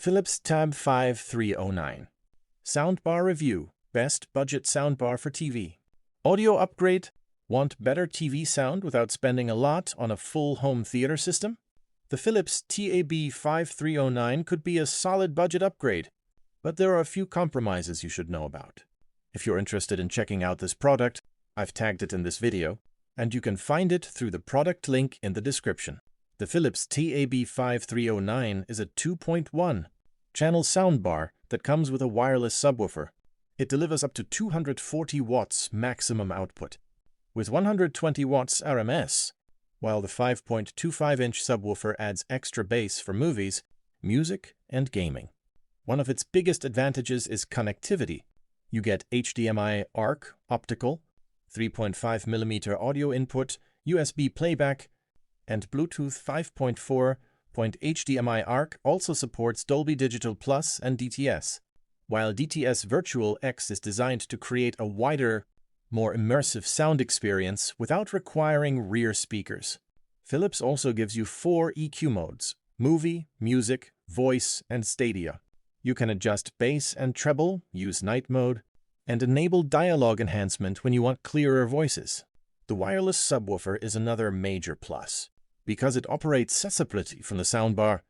Philips TAB5309 Soundbar Review. Best budget soundbar for TV. Audio upgrade? Want better TV sound without spending a lot on a full home theater system? The Philips TAB5309 could be a solid budget upgrade, but there are a few compromises you should know about. If you're interested in checking out this product, I've tagged it in this video, and you can find it through the product link in the description. The Philips TAB5309 is a 2.1 channel soundbar that comes with a wireless subwoofer. It delivers up to 240 watts maximum output, with 120 watts RMS, while the 5.25-inch subwoofer adds extra bass for movies, music, and gaming. One of its biggest advantages is connectivity. You get HDMI ARC optical, 3.5mm audio input, USB playback, and Bluetooth 5.4. HDMI ARC also supports Dolby Digital Plus and DTS, while DTS Virtual X is designed to create a wider, more immersive sound experience without requiring rear speakers. Philips also gives you 4 EQ modes: movie, music, voice, and stadia. You can adjust bass and treble, use night mode, and enable dialogue enhancement when you want clearer voices. The wireless subwoofer is another major plus. Because it operates separately from the soundbar,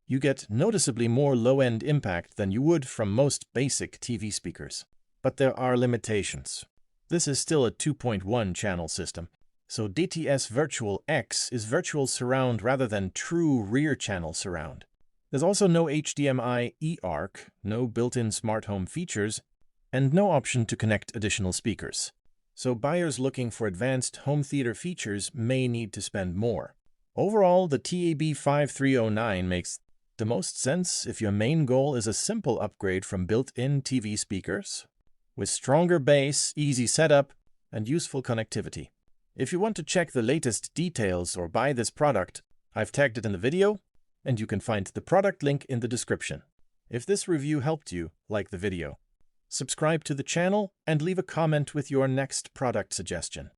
you get noticeably more low-end impact than you would from most basic TV speakers. But there are limitations. This is still a 2.1 channel system, so DTS Virtual X is virtual surround rather than true rear channel surround. There's also no HDMI eARC, no built-in smart home features, and no option to connect additional speakers. So buyers looking for advanced home theater features may need to spend more. Overall, the TAB5309 makes the most sense if your main goal is a simple upgrade from built-in TV speakers, with stronger bass, easy setup, and useful connectivity. If you want to check the latest details or buy this product, I've tagged it in the video, and you can find the product link in the description. If this review helped you, like the video. Subscribe to the channel and leave a comment with your next product suggestion.